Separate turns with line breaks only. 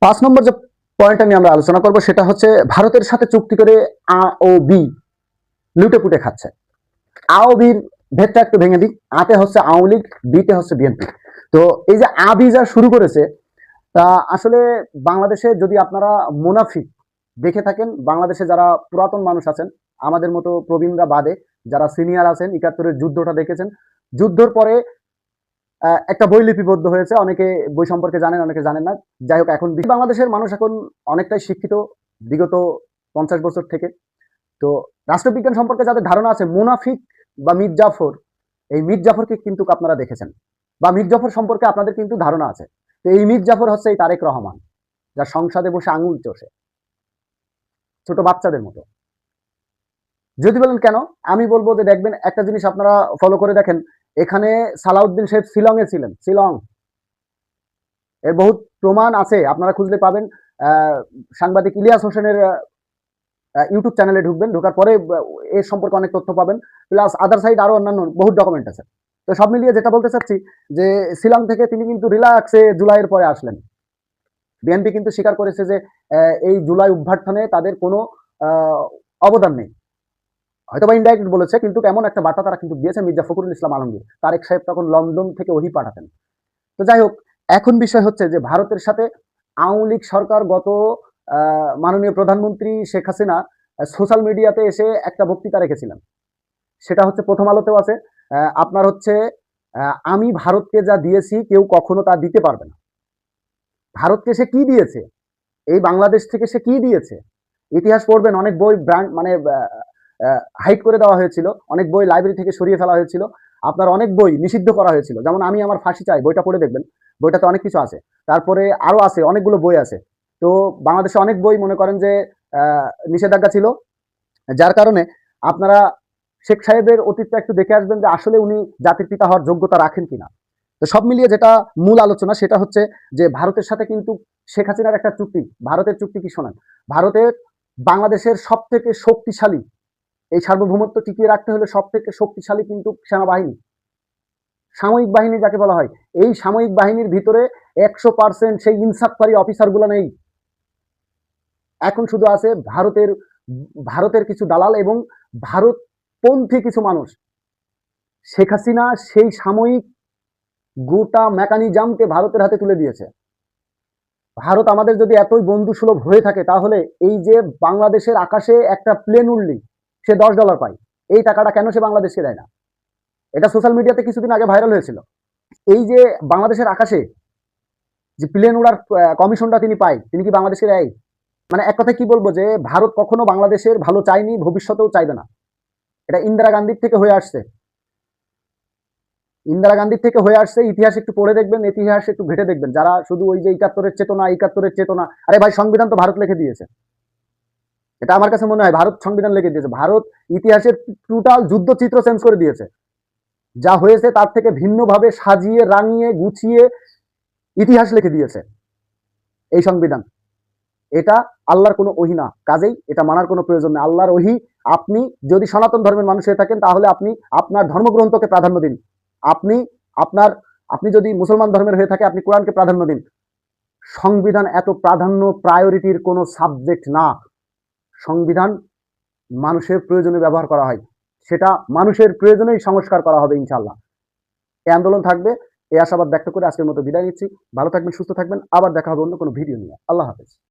5 নম্বর যে পয়েন্টটা নিয়ে আমরা আলোচনা করব সেটা হচ্ছে ভারতের সাথে চুক্তি করে আ ও বি লুটে পুটে খাচ্ছে। আ ও বির ভেদটা একটু ভেঙে দিই। আতে হচ্ছে আওয়ামী লীগ, বিতে হচ্ছে বিএনপি। তো এই যে আ বি যা শুরু করেছে, তা আসলে বাংলাদেশে যদি আপনারা মুনাফিক দেখে থাকেন, বাংলাদেশে যারা পুরাতন মানুষ আছেন আমাদের মতো প্রবীণরা বাদে, যারা সিনিয়র আছেন ৭১-এর যুদ্ধটা দেখেছেন, যুদ্ধর পরে একটা বই লিপিবদ্ধ হয়েছে। অনেকে বই সম্পর্কে জানেন, অনেকে জানেন না। যাই হোক, এখন বাংলাদেশের মানুষ এখন অনেকটাই শিক্ষিত বিগত ৫০ বছর থেকে। তো রাষ্ট্রবিজ্ঞান সম্পর্কে যাদের ধারণা আছে, মুনাফিক বা মীর জাফর, এই মীর জাফরকে কিন্তু আপনারা দেখেছেন, বা মীর জাফর সম্পর্কে আপনাদের কিন্তু ধারণা আছে। তো এই মীর জাফর হচ্ছে এই তারেক রহমান, যার সংসদে বসে আঙুল চষে ছোট বাচ্চাদের মতো। যদি বলেন কেন, আমি বলবো যে দেখবেন একটা জিনিস আপনারা ফলো করে দেখেন, এখানে সালাউদ্দিন সাহেব শিলংয়ে ছিলেন। শিলং এর বহুত প্রমাণ আছে, আপনারা খুঁজলে পাবেন। সাংবাদিক ইলিয়াস হোসেনের ইউটিউব চ্যানেলে ঢুকবেন, ঢোকার পরে এর সম্পর্কে অনেক তথ্য পাবেন। প্লাস আদার সাইড আরো অন্যান্য বহুত ডকুমেন্ট আছে। তো সব মিলিয়ে যেটা বলতে চাচ্ছি যে শিলং থেকে তিনি কিন্তু রিল্যাক্সে জুলাইয়ের পরে আসলেন। বিএনপি কিন্তু স্বীকার করেছে যে এই জুলাই অভ্যর্থনে তাদের কোনো অবদান নেই, হয়তো বা ইনডাইরেক্ট বলেছে, কিন্তু এমন একটা বার্তা তারা কিন্তু দিয়েছে। মির্জা ফখরুল ইসলাম আলমগীর, তারেক সাহেব তখন লন্ডন থেকে ওহি পাঠাতেন। তো যাই হোক, এখন বিষয় হচ্ছে যে ভারতের সাথে আওয়ামী লীগ সরকার গত মাননীয় প্রধানমন্ত্রী শেখ হাসিনা সোশ্যাল মিডিয়াতে এসে একটা বক্তৃতা রেখেছিলেন। সেটা হচ্ছে প্রথম আলোতেও আছে। আপনার হচ্ছে আমি ভারতকে যা দিয়েছি কেউ কখনো তা দিতে পারবে না। ভারতকে সে কি দিয়েছে, এই বাংলাদেশ থেকে সে কি দিয়েছে, ইতিহাস পড়বেন। অনেক বই ব্র্যান্ড মানে হাইড করে দেওয়া হয়েছিল, অনেক বই লাইব্রেরি থেকে সরিয়ে ফেলা হয়েছিল, আপনার অনেক বই নিষিদ্ধ করা হয়েছিল। যেমন আমি আমার ফাঁসি চাই, বইটা পড়ে দেখবেন, বইটাতে অনেক কিছু আছে। তারপরে আরো আছে, অনেকগুলো বই আছে। তো বাংলাদেশে অনেক বই মনে করেন যে নিষেধাজ্ঞা ছিল, যার কারণে আপনারা শেখ সাহেবের অতীতটা একটু দেখে আসবেন যে আসলে উনি জাতির পিতা হওয়ার যোগ্যতা রাখেন কিনা। তো সব মিলিয়ে যেটা মূল আলোচনা সেটা হচ্ছে যে ভারতের সাথে কিন্তু শেখ হাসিনার একটা চুক্তি। ভারতের চুক্তি কি শোনান, ভারতের বাংলাদেশের সব থেকে শক্তিশালী, এই সার্বভৌমত্ব টিকিয়ে রাখতে হলে সব থেকে শক্তিশালী কিন্তু সেনাবাহিনী, সামরিক বাহিনী যাকে বলা হয়। এই সামরিক বাহিনীর ভিতরে 100% সেই ইনসাফকারী অফিসারগুলো নেই। এখন শুধু আছে ভারতের কিছু দালাল এবং ভারতপন্থী কিছু মানুষ। শেখ হাসিনা সেই সাময়িক গোটা মেকানিজমকে ভারতের হাতে তুলে দিয়েছে। ভারত আমাদের যদি এতই বন্ধু সুলভ হয়ে থাকে, তাহলে এই যে বাংলাদেশের আকাশে একটা প্লেন উড়লি সে $10 পায়, এই টাকাটা কেন সে বাংলাদেশকে দেয় না? এটা সোশ্যাল মিডিয়াতে কিছুদিন আগে ভাইরাল হয়েছিল। এই যে বাংলাদেশের আকাশে যে প্লেন উড়ার কমিশনটা তিনি পায়, তিনি কি বাংলাদেশকে দেয়? মানে এক কথায় কি বলবো, যে ভারত কখনো বাংলাদেশের ভালো চায়নি, ভবিষ্যতেও চাইবে না। এটা ইন্দিরা গান্ধীর থেকে হয়ে আসছে, ইন্দিরা গান্ধীর থেকে হয়ে আসছে। ইতিহাস একটু পড়ে দেখবেন, ইতিহাস একটু ঘেটে দেখবেন। যারা শুধু ওই যে ৭১-এর চেতনা, আরে ভাই সংবিধান তো ভারত লিখে দিয়েছে। এটা আমার কাছে মনে হয় ভারত সংবিধান লিখে দিয়েছে। ভারত ইতিহাসের টোটাল যুদ্ধচিত্র চেঞ্জ করে দিয়েছে। যা হয়েছে তার থেকে ভিন্নভাবে সাজিয়ে রাঙিয়ে গুছিয়ে ইতিহাস লিখে দিয়েছে এই সংবিধান। এটা আল্লাহর কোনো ওহী না, কাজেই এটা মানার কোনো প্রয়োজন নেই। আল্লাহর ওহী, আপনি যদি সনাতন ধর্মের মানুষ হয়ে থাকেন তাহলে আপনি আপনার ধর্মগ্রন্থকে প্রাধান্য দিন। আপনি আপনার আপনি যদি মুসলমান ধর্মের হয়ে থাকে আপনি কোরআনকে প্রাধান্য দিন। সংবিধান এত প্রাধান্য প্রায়োরিটির কোনো সাবজেক্ট না। সংবিধান মানুষের প্রয়োজনে ব্যবহার করা হয়, সেটা মানুষের প্রয়োজনেই সংস্কার করা হবে ইনশাআল্লাহ। এই আন্দোলন থাকবে, এই আশাবাদ ব্যক্ত করে আজকের মতো বিদায় নিচ্ছি। ভালো থাকবেন, সুস্থ থাকবেন, আবার দেখা হবে অন্য কোনো ভিডিও নিয়ে। আল্লাহ হাফেজ।